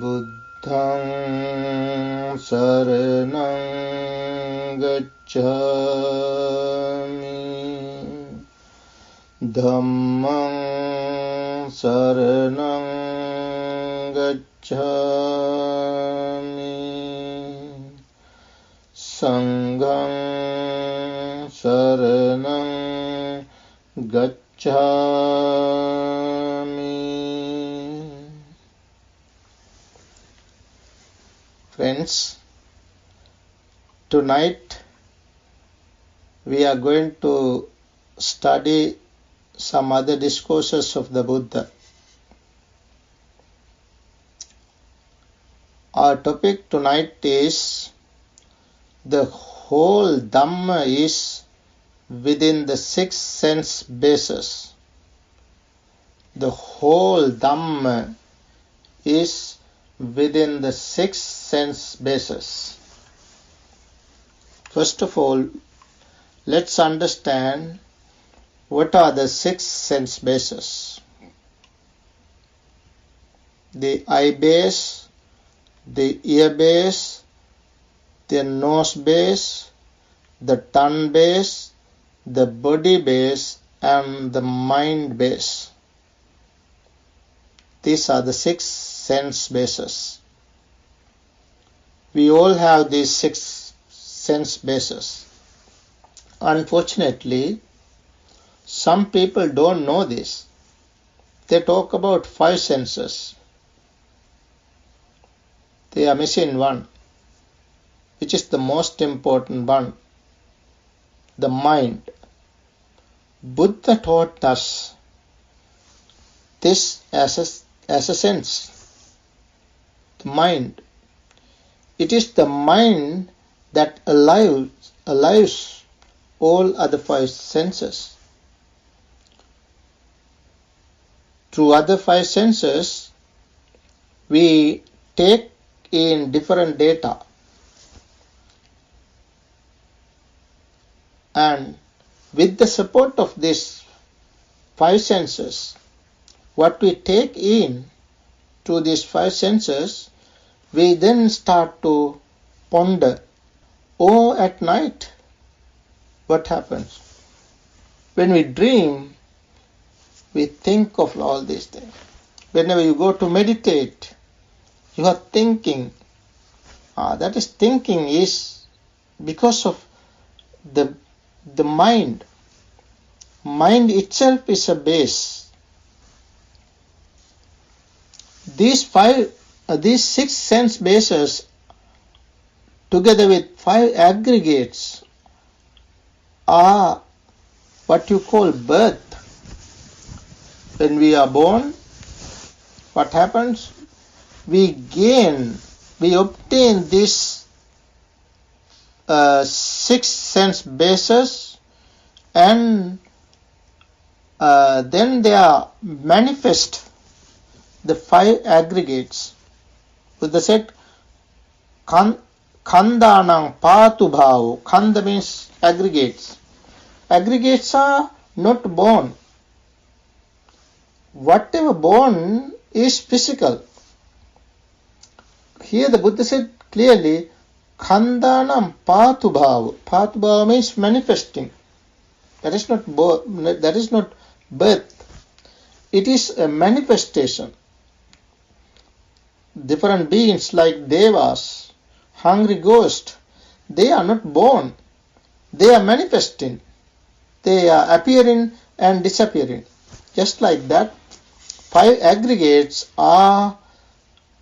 Buddhaṃ saraṇaṃ gacchāmi, Dhammaṃ saraṇaṃ gacchāmi, Saṅghaṃ saraṇaṃ gacchāmi. Friends, tonight we are going to study some other discourses of the Buddha. Our topic tonight is the whole Dhamma is within the 6 sense bases. The whole Dhamma is within the 6 sense bases. First of all, let's understand what are the 6 sense bases. The eye base, the ear base, the nose base, the tongue base, the body base, and the mind base. These are the 6 sense bases. We all have these 6 sense bases. Unfortunately, some people don't know this. They talk about 5 senses. They are missing one, which is the most important one, the mind. Buddha taught us this as a sense, the mind. It is the mind that allows all other 5 senses. Through other 5 senses, we take in different data, and with the support of these 5 senses, what we take in to these 5 senses, we then start to ponder. Oh, at night, what happens? When we dream, we think of all these things. Whenever you go to meditate, you are thinking. That is, thinking is because of the mind. Mind itself is a base. These 6 sense bases, together with 5 aggregates, are what you call birth. When we are born, what happens? We obtain these 6 sense bases, and then they are manifest the 5 aggregates. Buddha said, Khandanang patu bhāvo. Khanda means aggregates. Aggregates are not born. Whatever born is physical. Here the Buddha said clearly, Khandanam patu bhāvo. Patu bhāva means manifesting. That is not birth. It is a manifestation. Different beings like devas, hungry ghosts, they are not born. They are manifesting. They are appearing and disappearing. Just like that, 5 aggregates are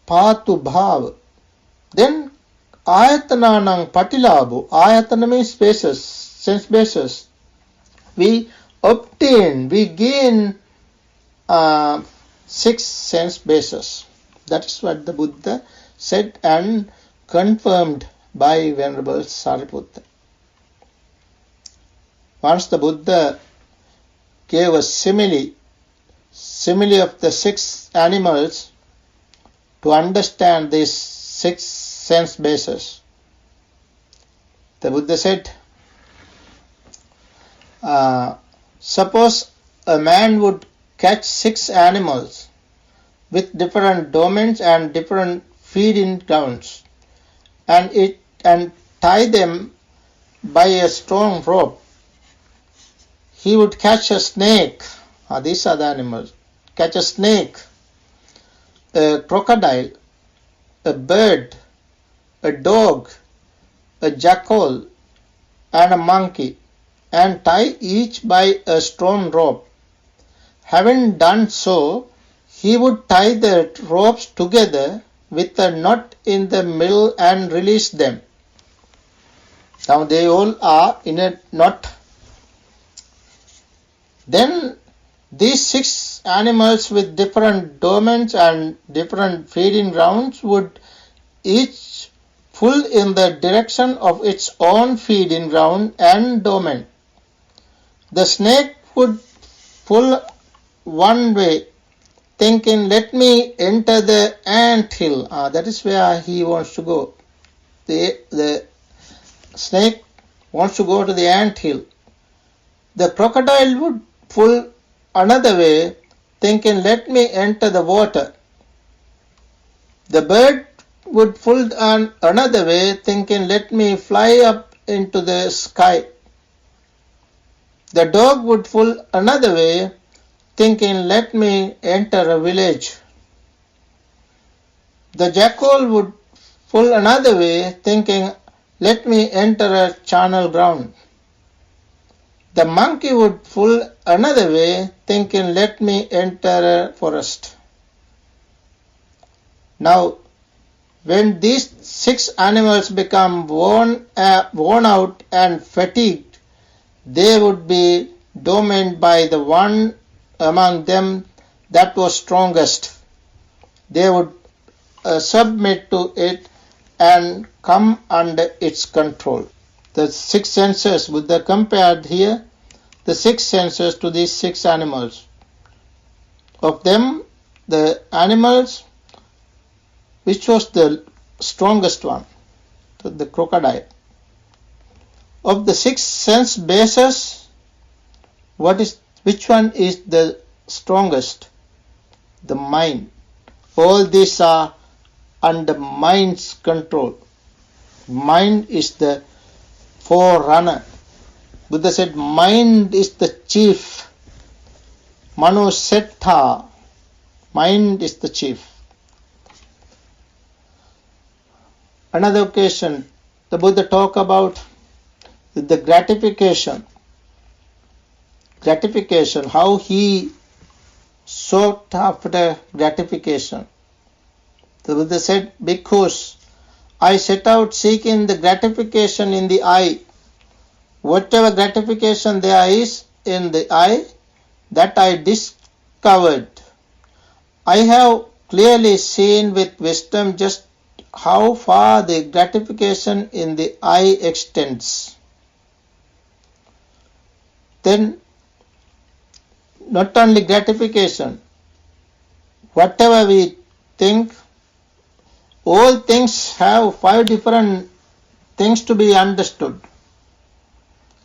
patu bhava. Then ayatananang patilabho. Ayatana means spaces, sense bases. We gain 6 sense bases. That is what the Buddha said and confirmed by Venerable Sariputta. Once the Buddha gave a simile of the 6 animals to understand these 6 sense bases. The Buddha said, suppose a man would catch 6 animals, with different domains and different feeding grounds, and tie them by a strong rope. He would catch a snake. These are the animals. Catch a snake, a crocodile, a bird, a dog, a jackal, and a monkey, and tie each by a strong rope. Having done so, he would tie the ropes together with a knot in the middle and release them. Now they all are in a knot. Then these 6 animals with different domains and different feeding grounds would each pull in the direction of its own feeding ground and domain. The snake would pull one way, thinking, let me enter the ant hill. That is where he wants to go. The snake wants to go to the ant hill. The crocodile would pull another way, thinking, let me enter the water. The bird would pull another way, thinking, let me fly up into the sky. The dog would pull another way, thinking, let me enter a village. The jackal would pull another way, thinking, let me enter a charnel ground. The monkey would pull another way, thinking, let me enter a forest. Now, when these 6 animals become worn out and fatigued, they would be dominated by the one among them that was strongest. They would submit to it and come under its control. The 6 senses, Buddha compared here the 6 senses to these 6 animals. Of them, the animals, which was the strongest one? The crocodile. Of the 6 sense bases, which one is the strongest? The mind. All these are under mind's control. Mind is the forerunner. Buddha said mind is the chief. Mano Settha. Mind is the chief. Another occasion, the Buddha talked about the gratification. Gratification, how he sought after gratification. The Buddha said, because I set out seeking the gratification in the eye. Whatever gratification there is in the eye, that I discovered. I have clearly seen with wisdom just how far the gratification in the eye extends. Then, not only gratification, whatever we think, all things have 5 different things to be understood.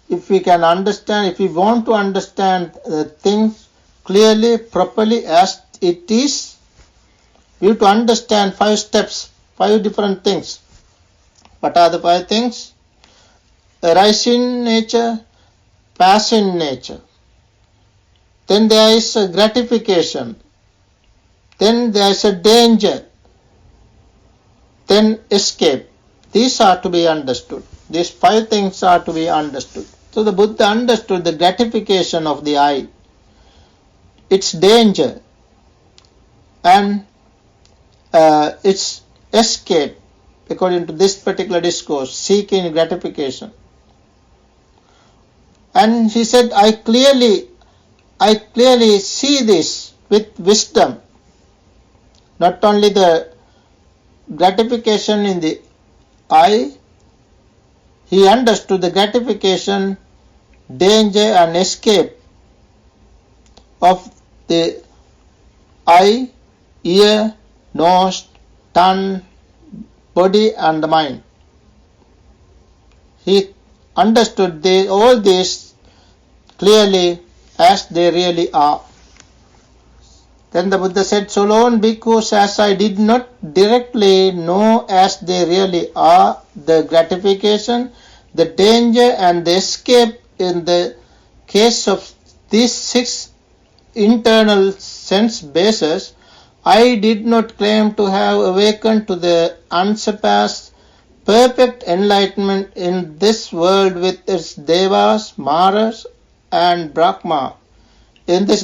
If we can understand, if we want to understand the things clearly, properly as it is, we have to understand 5 steps, 5 different things. What are the 5 things? Arising nature, passive nature. Then there is a gratification. Then there is a danger. Then escape. These are to be understood. These 5 things are to be understood. So the Buddha understood the gratification of the eye, its danger, and its escape, according to this particular discourse, seeking gratification. And he said, I clearly see this with wisdom. Not only the gratification in the eye, he understood the gratification, danger and escape of the eye, ear, nose, tongue, body and the mind. He understood all these clearly as they really are. Then the Buddha said, so long bhikkhus, as I did not directly know as they really are, the gratification, the danger and the escape in the case of these 6 internal sense bases, I did not claim to have awakened to the unsurpassed perfect enlightenment in this world with its devas, maras and brahma, in this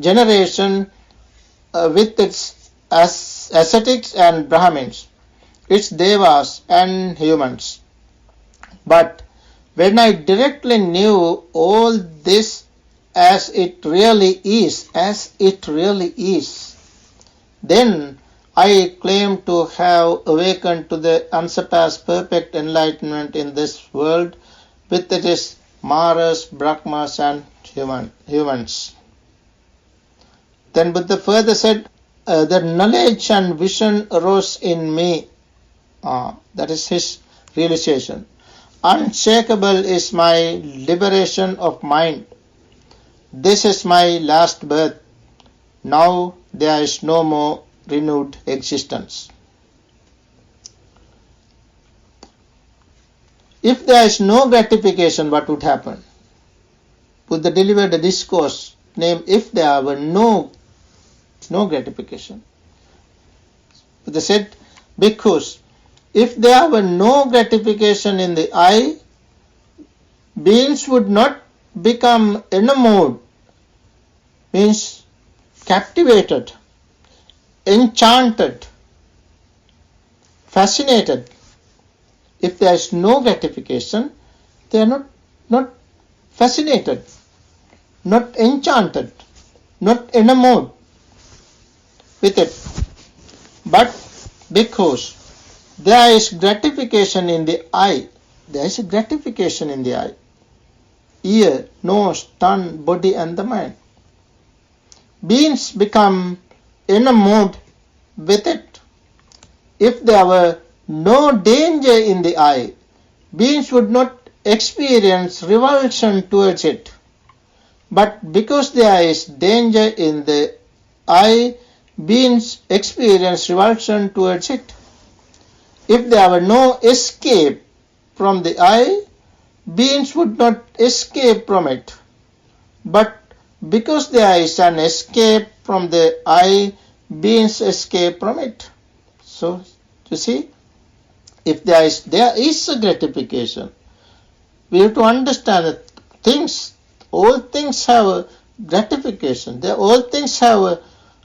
generation with its ascetics and brahmins, its devas and humans. But when I directly knew all this as it really is, then I claim to have awakened to the unsurpassed perfect enlightenment in this world with its maras, brahmas and humans. Then Buddha further said, the knowledge and vision arose in me. That is his realization. Unshakable is my liberation of mind. This is my last birth. Now there is no more renewed existence. If there is no gratification, what would happen? Buddha delivered a discourse named If There Were No Gratification. Buddha said, bhikkhus, if there were no gratification in the I, beings would not become enamored, means captivated, enchanted, fascinated. If there is no gratification, they are not fascinated, not enchanted, not enamored with it. But bhikkhus, there is gratification in the eye. There is a gratification in the eye. Ear, nose, tongue, body and the mind. Beings become enamored with it. If there were no danger in the eye, beings would not experience revulsion towards it. But because there is danger in the eye, beings experience revulsion towards it. If there were no escape from the eye, beings would not escape from it. But because there is an escape from the eye, beings escape from it. So, you see, if there is a gratification, we have to understand that all things have a gratification. All things have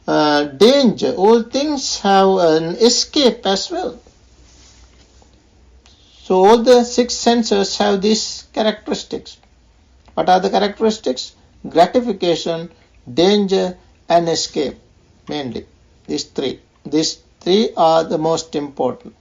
a danger. All things have an escape as well. So all the 6 senses have these characteristics. What are the characteristics? Gratification, danger and escape, mainly. These three are the most important.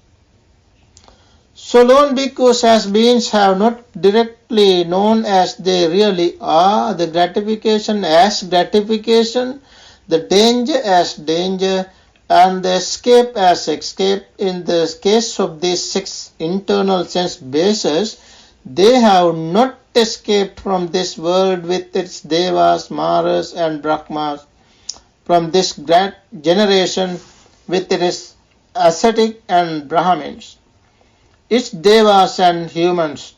So lone bhikkhus, as beings have not directly known as they really are, the gratification as gratification, the danger as danger, and the escape as escape. In the case of these 6 internal sense bases, they have not escaped from this world with its devas, maras and brahmas, from this generation with its ascetic and brahmins, its devas and humans.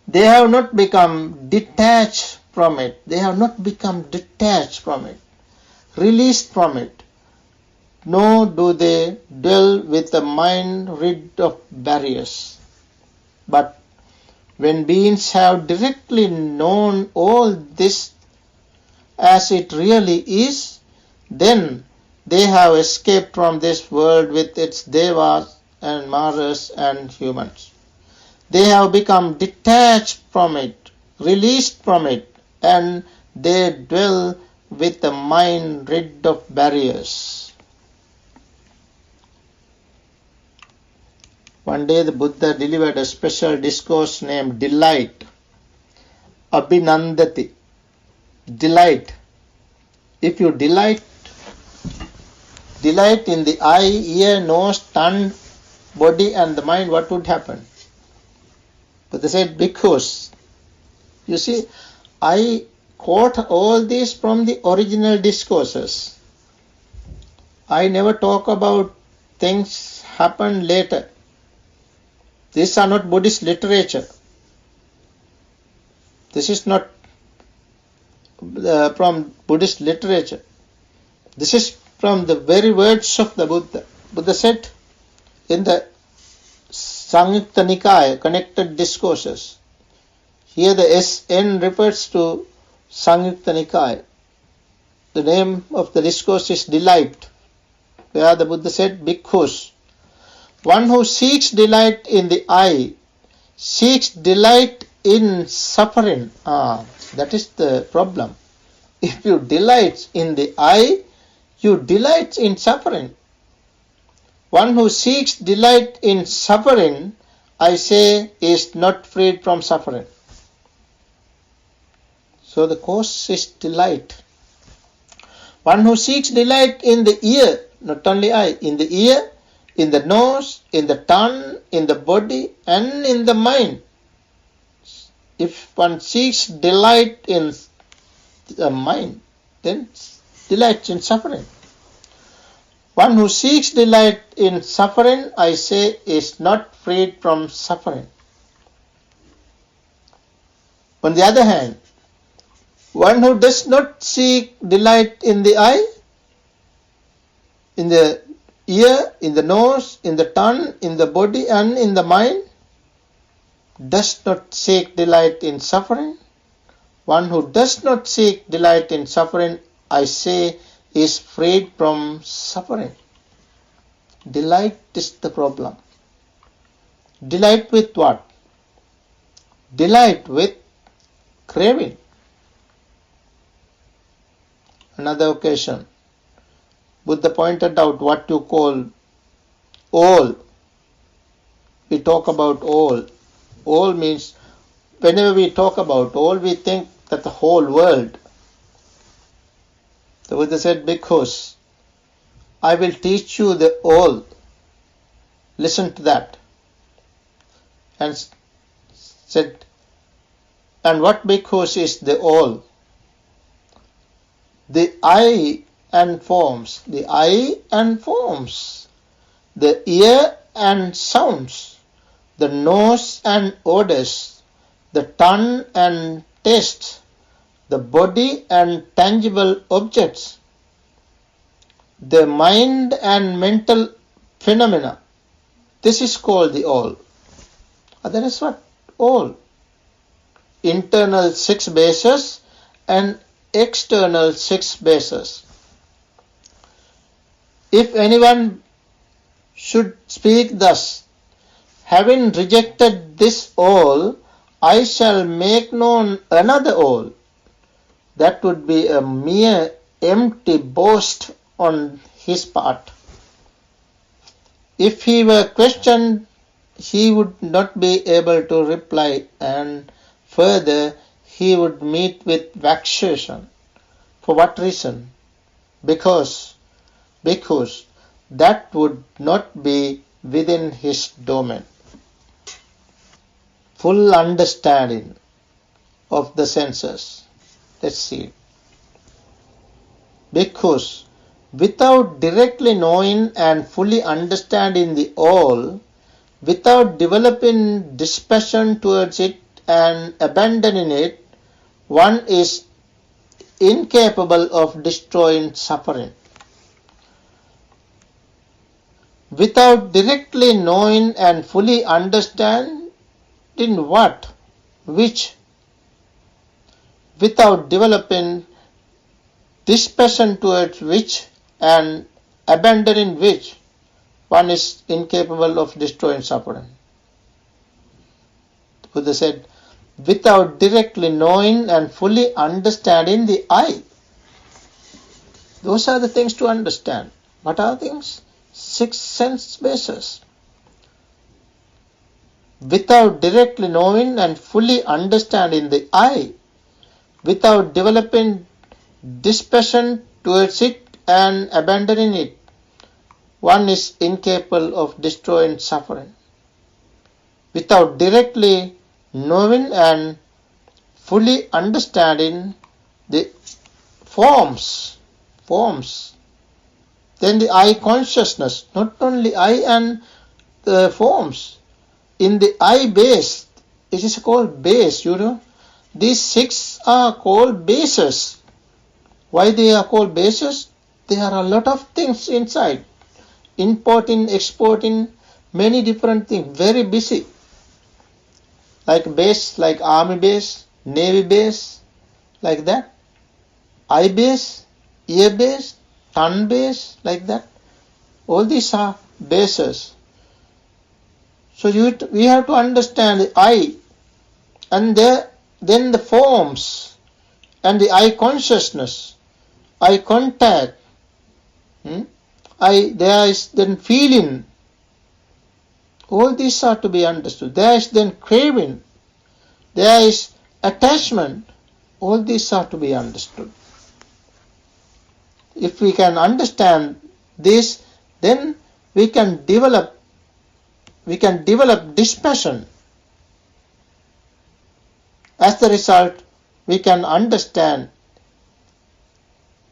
They have not become detached from it. They have not become detached from it, released from it. Nor do they dwell with a mind rid of barriers. But when beings have directly known all this as it really is, then they have escaped from this world with its devas and maras and humans. They have become detached from it, released from it, and they dwell with a mind rid of barriers. One day the Buddha delivered a special discourse named Delight. Abhinandati. Delight. If you delight in the eye, ear, nose, tongue, body and the mind, what would happen? But they said, bhikkhus, you see, eye quote all these from the original discourses. I never talk about things happen later. These are not Buddhist literature. This is not from Buddhist literature. This is from the very words of the Buddha. Buddha said in the Samyutta Nikaya, connected discourses. Here the SN refers to Samyutta Nikaya. The name of the discourse is Delight, where the Buddha said, Bhikkhus, one who seeks delight in the I seeks delight in suffering. That is the problem. If you delight in the I, you delight in suffering. One who seeks delight in suffering, I say, is not freed from suffering. So the cause is delight. One who seeks delight in the ear, not only eye, in the ear, in the nose, in the tongue, in the body, and in the mind. If one seeks delight in the mind, then delight in suffering. One who seeks delight in suffering, I say, is not freed from suffering. On the other hand, one who does not seek delight in the eye, in the ear, in the nose, in the tongue, in the body, and in the mind, does not seek delight in suffering. One who does not seek delight in suffering, I say, is freed from suffering. Delight is the problem. Delight with what? Delight with craving. Another occasion, Buddha pointed out what you call all. We talk about all. All means, whenever we talk about all, we think that the whole world. The Buddha said, Bhikkhus, I will teach you the all. Listen to that. And said, and what Bhikkhus is the all? The eye and forms, the eye and forms, the ear and sounds, the nose and odors, the tongue and taste, the body and tangible objects, the mind and mental phenomena. This is called the all. That is what? All. Internal 6 bases and external 6 bases. If anyone should speak thus, having rejected this all, I shall make known another all, that would be a mere empty boast on his part. If he were questioned, he would not be able to reply, and further he would meet with vexation. For what reason? Because that would not be within his domain. Full understanding of the senses. Let's see. Because without directly knowing and fully understanding the all, without developing dispassion towards it and abandoning it, one is incapable of destroying suffering. Without directly knowing and fully understanding what? Which? Without developing dispassion towards which and abandoning which, one is incapable of destroying suffering. The Buddha said, without directly knowing and fully understanding the I. Those are the things to understand. What are things? 6 sense bases. Without directly knowing and fully understanding the I, without developing dispassion towards it and abandoning it, one is incapable of destroying suffering. Without directly knowing and fully understanding, the forms, then the I consciousness, not only I and the forms. In the I base, it is called base, These 6 are called bases. Why they are called bases? There are a lot of things inside. Importing, exporting, many different things. Very busy. Like base, like army base, navy base, like that. I base, ear base, tongue base, like that. All these are bases. So we have to understand the I, and then the forms, and the I consciousness, I contact, there is then feeling. All these are to be understood. There is then craving, there is attachment. All these are to be understood. If we can understand this, then we can develop dispassion. As the result, we can understand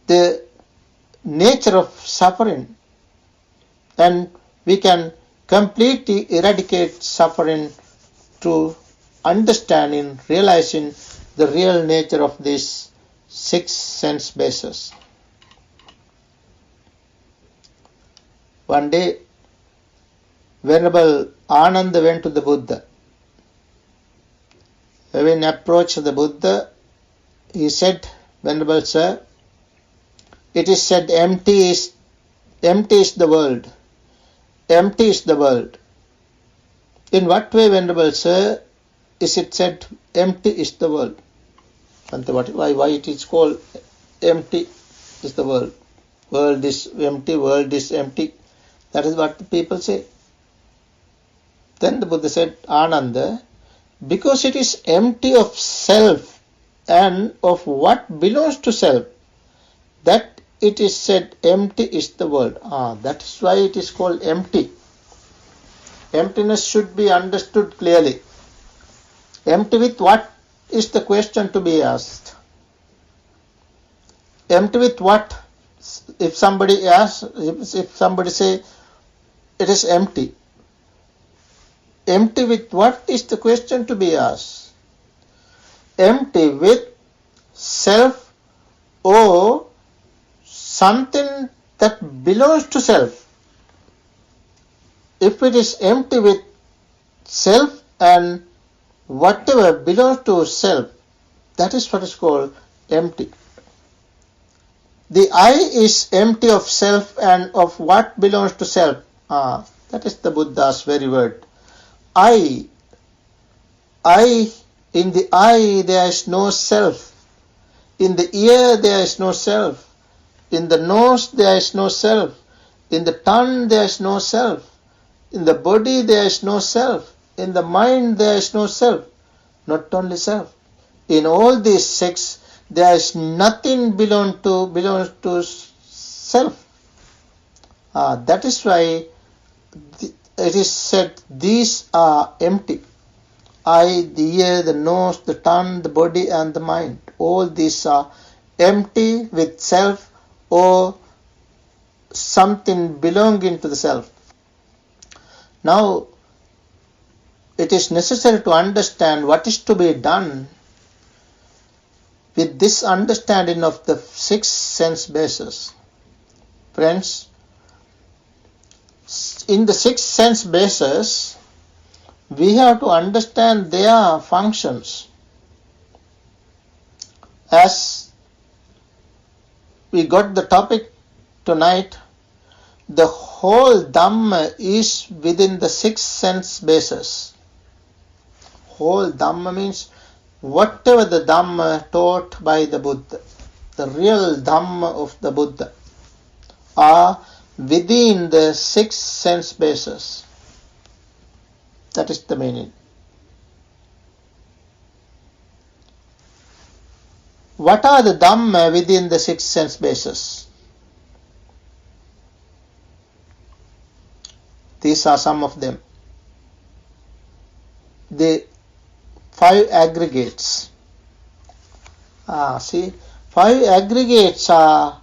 the nature of suffering, and we can completely eradicate suffering through understanding, realizing the real nature of these 6 sense bases. One day, Venerable Ananda went to the Buddha. Having approached the Buddha, he said, Venerable Sir, it is said empty is the world. Empty is the world. In what way, Venerable Sir, is it said empty is the world? Why it is called empty is the world? World is empty, world is empty. That is what the people say. Then the Buddha said, Ananda, because it is empty of self and of what belongs to self, that it is said empty is the world. That is why it is called empty. Emptiness should be understood clearly. Empty with what is the question to be asked? Empty with what? If somebody asks, if somebody say it is empty, empty with what is the question to be asked? Empty with self or something that belongs to self. If it is empty with self and whatever belongs to self, that is what is called empty. The I is empty of self and of what belongs to self. That is the Buddha's very word. I, in the eye there is no self. In the ear there is no self. In the nose there is no self. In the tongue there is no self. In the body there is no self. In the mind there is no self. Not only self. In all these 6, there is nothing belongs to self. That is why it is said these are empty. I, the ear, the nose, the tongue, the body and the mind. All these are empty with self or something belonging to the self. Now, it is necessary to understand what is to be done with this understanding of the 6 sense bases. Friends, in the 6 sense bases, we have to understand their functions. As we got the topic tonight, the whole Dhamma is within the 6 sense bases. Whole Dhamma means whatever the Dhamma taught by the Buddha, the real Dhamma of the Buddha, are within the 6 sense bases. That is the meaning. What are the Dhamma within the 6 sense bases? These are some of them. The 5 aggregates. See, 5 aggregates are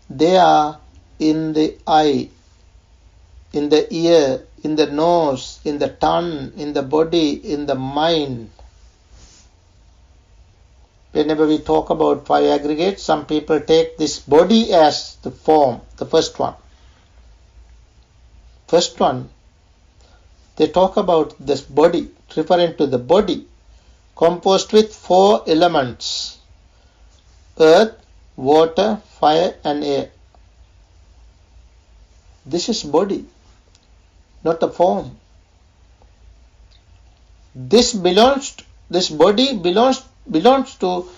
there in the eye, in the ear, in the nose, in the tongue, in the body, in the mind. Whenever we talk about 5 aggregates, some people take this body as the form, the first one. First one, they talk about this body, referring to the body, composed with 4 elements: earth, water, fire and air. This is body, not a form. This body belongs to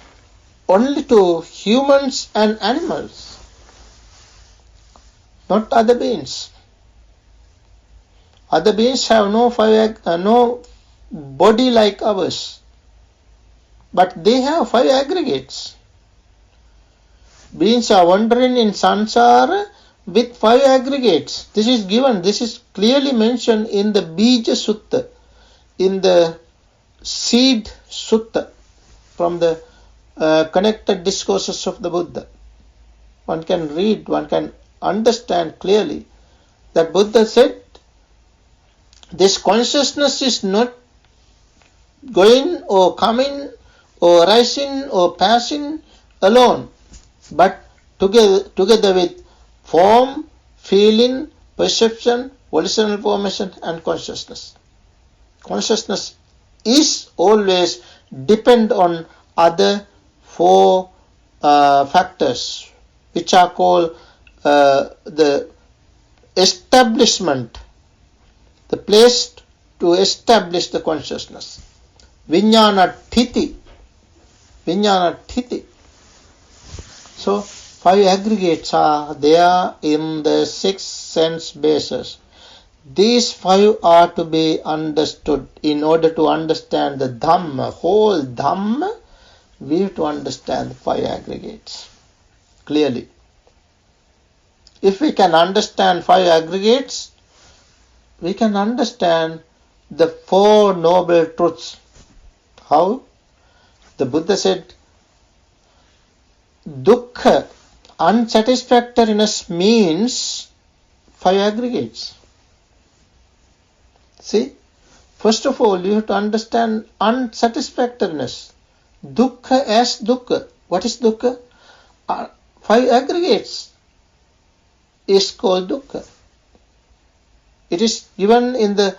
only to humans and animals, not other beings. Other beings have no body like ours, but they have 5 aggregates. Beings are wandering in samsara with 5 aggregates. This is given, this is clearly mentioned in the Bija Sutta, in the Seed Sutta, from the connected discourses of the Buddha. One can read, one can understand clearly that Buddha said, this consciousness is not going or coming or rising or passing alone, but together with form, feeling, perception, volitional formation and consciousness. Consciousness is always depend on other 4 factors, which are called the establishment, the place to establish the consciousness. Vijnana Thiti. So 5 aggregates are there in the 6 sense bases. These 5 are to be understood. In order to understand the Dhamma, whole Dhamma, we have to understand the 5 aggregates clearly. If we can understand 5 aggregates, we can understand the 4 noble truths. How? The Buddha said, dukkha, unsatisfactoriness, means 5 aggregates. See, first of all, you have to understand unsatisfactoriness. Dukkha as dukkha. What is dukkha? 5 aggregates is called dukkha. It is given in the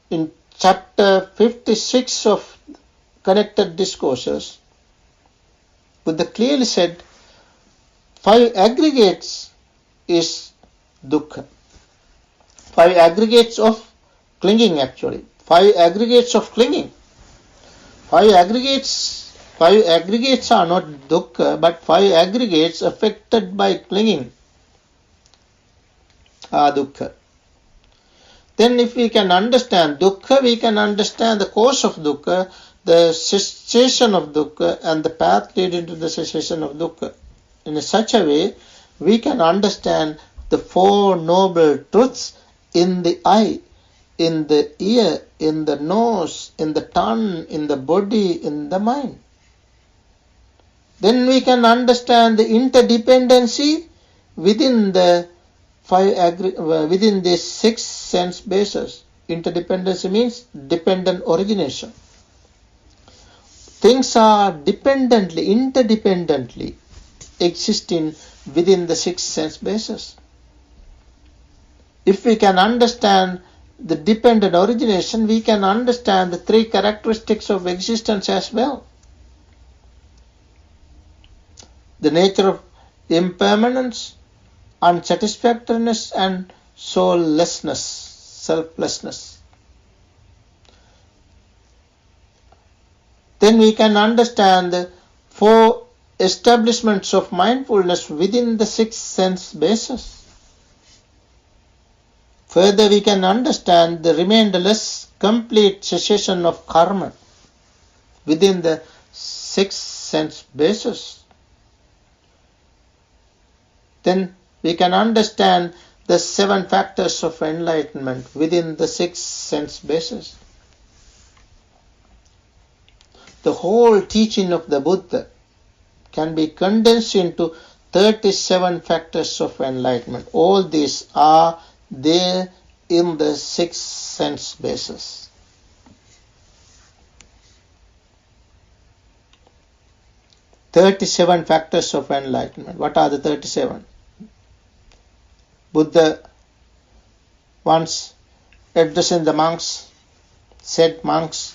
in chapter 56 of Connected Discourses. Buddha clearly said 5 aggregates is dukkha. 5 aggregates of clinging, actually. 5 aggregates of clinging. 5 aggregates are not dukkha, but 5 aggregates affected by clinging are dukkha. Then if we can understand dukkha, we can understand the cause of dukkha, the cessation of dukkha, and the path leading to the cessation of dukkha. In such a way, we can understand the 4 noble truths in the eye, in the ear, in the nose, in the tongue, in the body, in the mind. Then we can understand the interdependency within the within these 6 sense bases. Interdependency means dependent origination. Things are interdependently existing within the 6 sense bases. If we can understand the dependent origination, we can understand the 3 characteristics of existence as well. The nature of impermanence, unsatisfactoriness and soullessness, selflessness. Then we can understand the 4 establishments of mindfulness within the 6 sense bases. Further, we can understand the remainderless complete cessation of karma within the 6 sense bases. Then we can understand the 7 factors of enlightenment within the 6 sense bases. the whole teaching of the Buddha can be condensed into 37 factors of enlightenment. All these are there in the 6 sense bases. "37 factors of enlightenment." What are the 37? Buddha once addressing the monks said, "Monks,"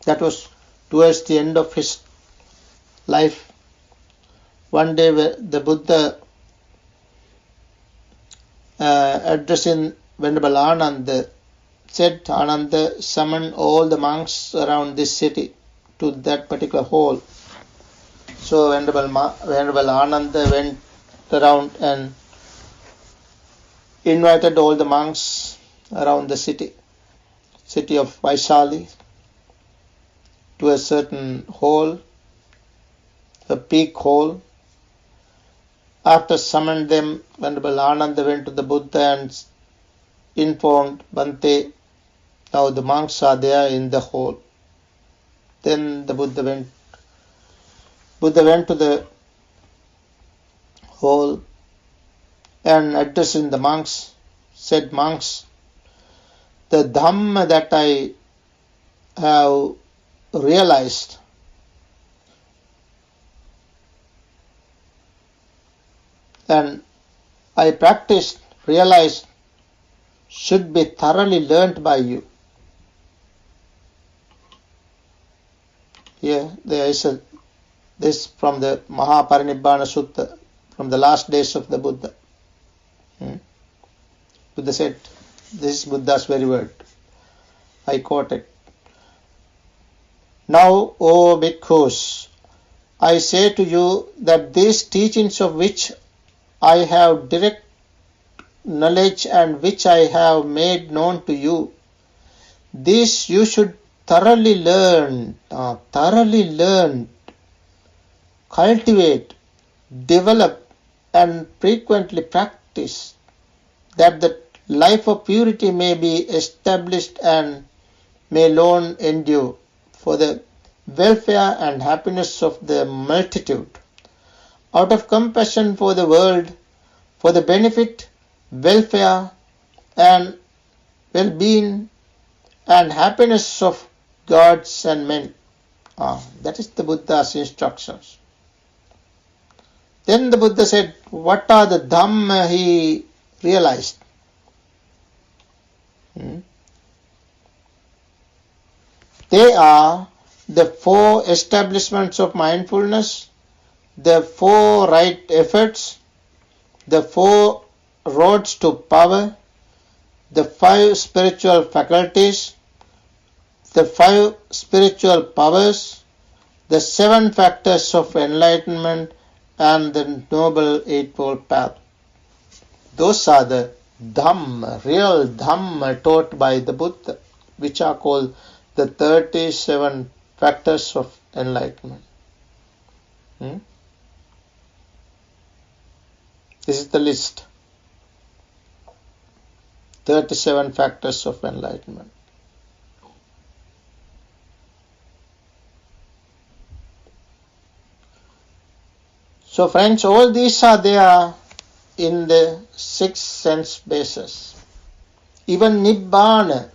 that was towards the end of his life. One day the Buddha addressing Venerable Ananda said, "Ananda, summon all the monks around this city to that particular hall." So Venerable Ananda went around and invited all the monks around the city of Vaishali, to a certain hall, a peak hall. After summoned them, Venerable Ananda went to the Buddha and informed Bhante, now the monks are there in the hall. Then the Buddha went to the hall and addressing the monks said, "Monks, the Dhamma that I have realized and I realized should be thoroughly learnt by you." Here there is this from the Mahaparinibbana Sutta, from the last days of the Buddha. Buddha said, this is Buddha's very word. I quote it. "Now, O bhikkhus, I say to you that these teachings of which I have direct knowledge and which I have made known to you, these you should thoroughly learn, cultivate, develop, and frequently practice, that the life of purity may be established and may long endure, for the welfare and happiness of the multitude, out of compassion for the world, for the benefit, welfare, and well-being, and happiness of gods and men." That is the Buddha's instructions. Then the Buddha said, what are the Dhamma he realized? They are the 4 establishments of mindfulness, the 4 right efforts, the 4 roads to power, the 5 spiritual faculties, the 5 spiritual powers, the 7 factors of enlightenment, and the Noble Eightfold Path. Those are the Dhamma, real Dhamma taught by the Buddha, which are called the 37 factors of enlightenment. This is the list. 37 factors of enlightenment. So friends, all these are there in the 6 sense bases. Even Nibbana,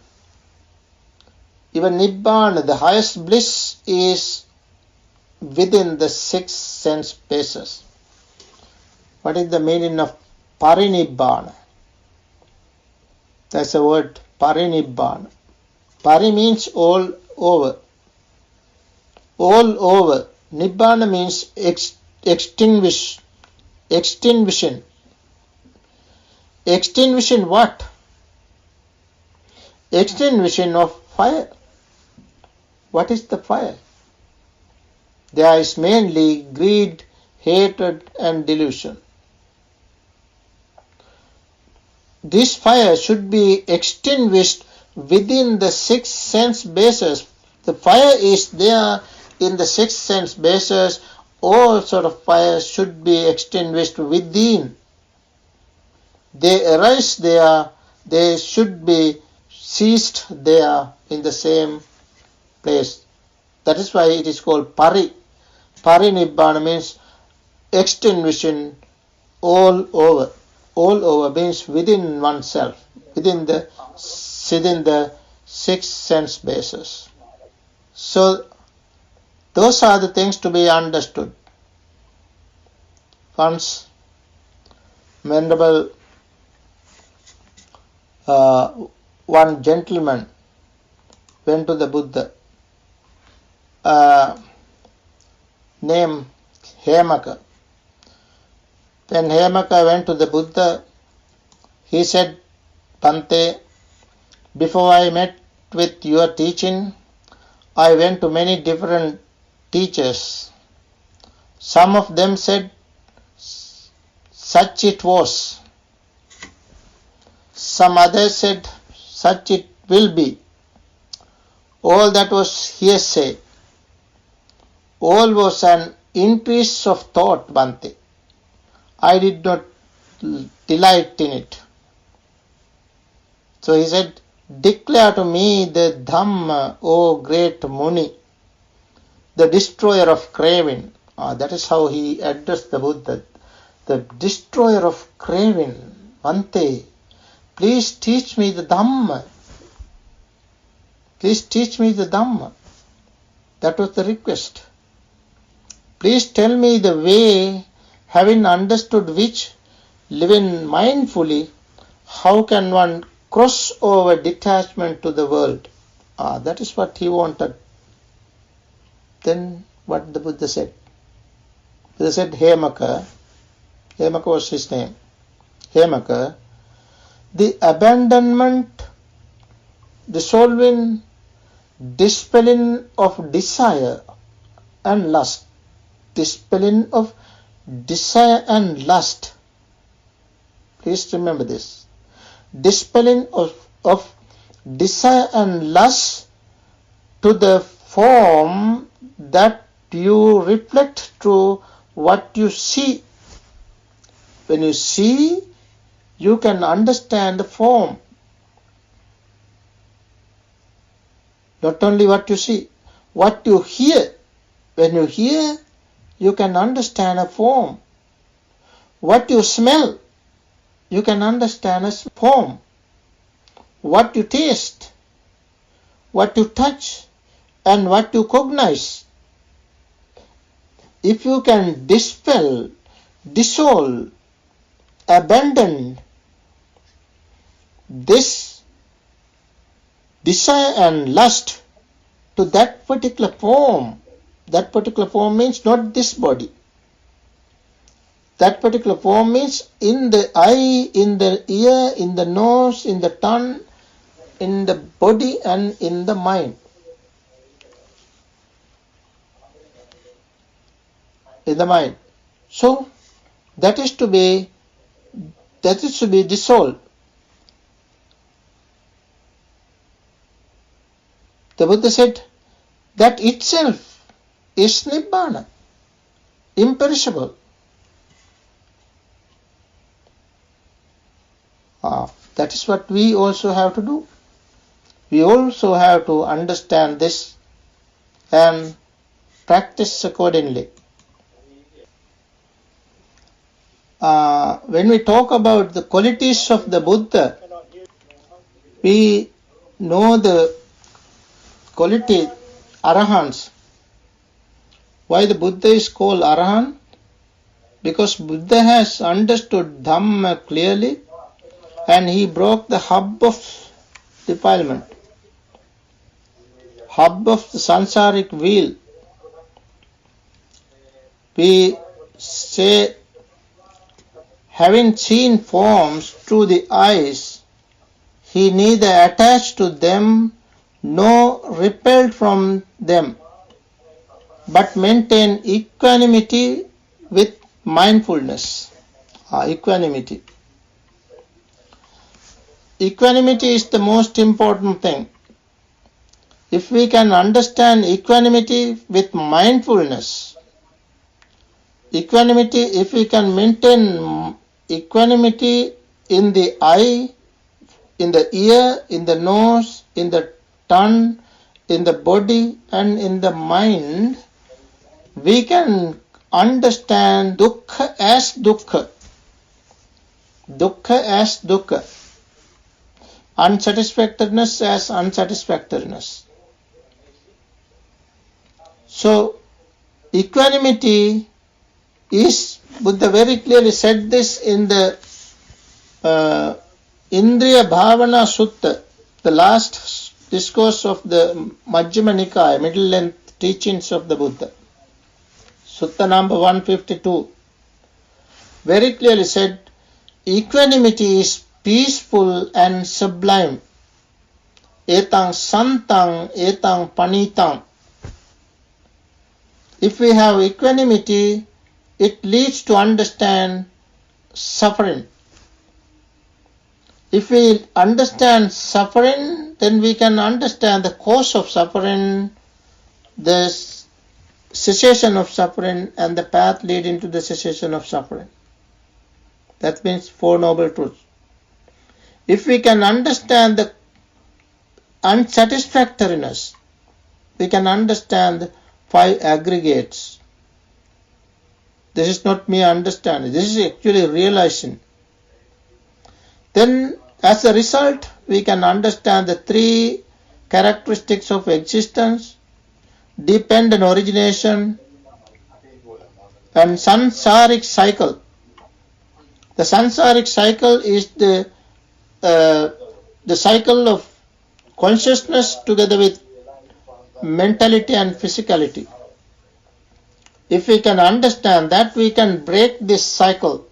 the highest bliss, is within the 6 sense bases. What is the meaning of Parinibbana? That's the word Parinibbana. Pari means all over. All over. Nibbana means extinguishing. Extinguishing what? Extinguishing of fire. What is the fire? There is mainly greed, hatred, and delusion. This fire should be extinguished within the 6 sense bases. The fire is there in the 6 sense bases. All sort of fires should be extinguished within. They arise there, they should be ceased there in the same place. That is why it is called Parinibbana means extinguishing all over. All over means within oneself, within the six sense bases. So those are the things to be understood. Once Venerable one gentleman went to the Buddha, named Hemaka. When Hemaka went to the Buddha, he said, Bhante, before I met with your teaching, I went to many different teachers. Some of them said, such it was. Some others said, such it will be. All that was hearsay. All was an increase of thought, Bhante. I did not delight in it. So he said, declare to me the Dhamma, O great Muni, the destroyer of craving. That is how he addressed the Buddha. The destroyer of craving. Bhante, please teach me the Dhamma. Please teach me the Dhamma. That was the request. Please tell me the way, having understood which, living mindfully, how can one cross over detachment to the world? That is what he wanted. Then what the Buddha said? Buddha said, Hemaka was his name. Hemaka, the abandonment, dissolving, dispelling of desire and lust. Dispelling of desire and lust. Please remember this. Dispelling of desire and lust to the form that you reflect through what you see. When you see, you can understand the form. Not only what you see, what you hear. When you hear, you can understand a form. What you smell, you can understand a form. What you taste, what you touch, and what you cognize. If you can dispel, dissolve, abandon this desire and lust to that particular form, that particular form means not this body. That particular form means in the eye, in the ear, in the nose, in the tongue, in the body and in the mind. In the mind. So that is to be dissolved. The Buddha said that itself is Nibbana, imperishable. That is what we also have to do. We also have to understand this and practice accordingly. When we talk about the qualities of the Buddha, we know the quality Arahants. Why the Buddha is called Arahant? Because Buddha has understood Dhamma clearly and he broke the hub of defilement, hub of the sansaric wheel. We say, having seen forms through the eyes, he neither attached to them nor repelled from them, but maintained equanimity with mindfulness. Equanimity. Equanimity is the most important thing. If we can understand equanimity with mindfulness, equanimity, if we can maintain equanimity in the eye, in the ear, in the nose, in the tongue, in the body and in the mind, we can understand dukkha as dukkha, dukkha as dukkha, unsatisfactoriness as unsatisfactoriness. So, equanimity is, Buddha very clearly said this in the Indriya Bhavana Sutta, the last discourse of the Majjhima Nikaya, middle length teachings of the Buddha. Sutta number 152. Very clearly said, equanimity is peaceful and sublime. Etang santang, etang panitang. If we have equanimity, it leads to understand suffering. If we understand suffering, then we can understand the cause of suffering, the cessation of suffering, and the path leading to the cessation of suffering. That means Four Noble Truths. If we can understand the unsatisfactoriness, we can understand the 5 aggregates. This is not mere understanding, this is actually realizing. Then, as a result, we can understand the 3 characteristics of existence: dependent origination and samsaric cycle. The samsaric cycle is the cycle of consciousness together with mentality and physicality. If we can understand that, we can break this cycle.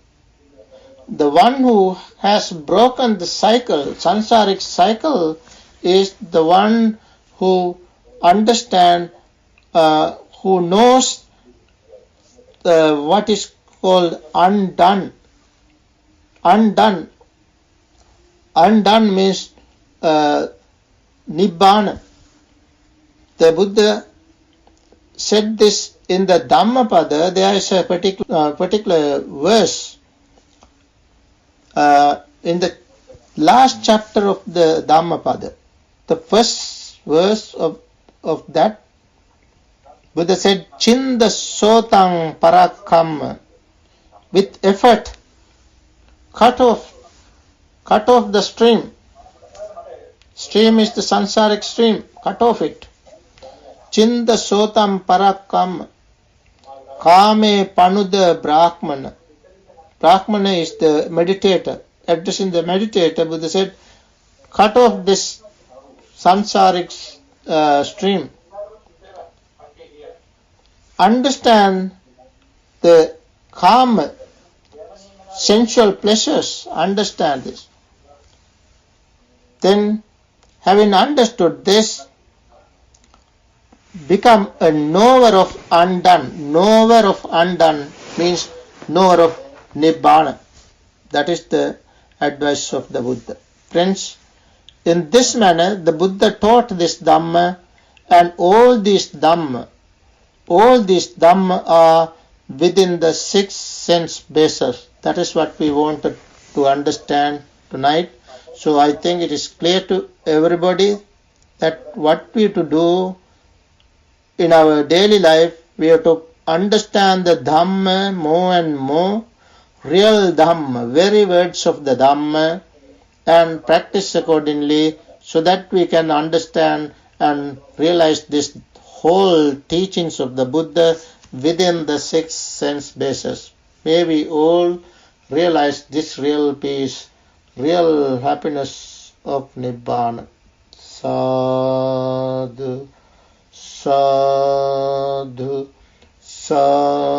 The one who has broken the cycle, samsaric cycle, is the one who understands, who knows what is called undone. Undone means Nibbana. The Buddha said this in the Dhammapada. There is a particular verse in the last chapter of the Dhammapada. The first verse of that, Buddha said, Chinda sotang parakam, with effort, cut off the stream. Stream is the samsaric stream, cut off it. Chinda sotam parakam, kame panuda brahmana. Brahmana is the meditator. Addressing the meditator, Buddha said, cut off this samsaric stream. Understand the kama, sensual pleasures. Understand this. Then, having understood this, become a knower of undone. Knower of undone means knower of Nibbana. That is the advice of the Buddha. Friends, in this manner, the Buddha taught this Dhamma, and all these Dhamma are within the 6 sense bases. That is what we wanted to understand tonight. So I think it is clear to everybody that what we have to do in our daily life, we have to understand the Dhamma more and more, real Dhamma, very words of the Dhamma, and practice accordingly, so that we can understand and realize this whole teachings of the Buddha within the 6 sense bases. May we all realize this real peace, real happiness of Nibbana. Sadhu, sadhu, sadhu.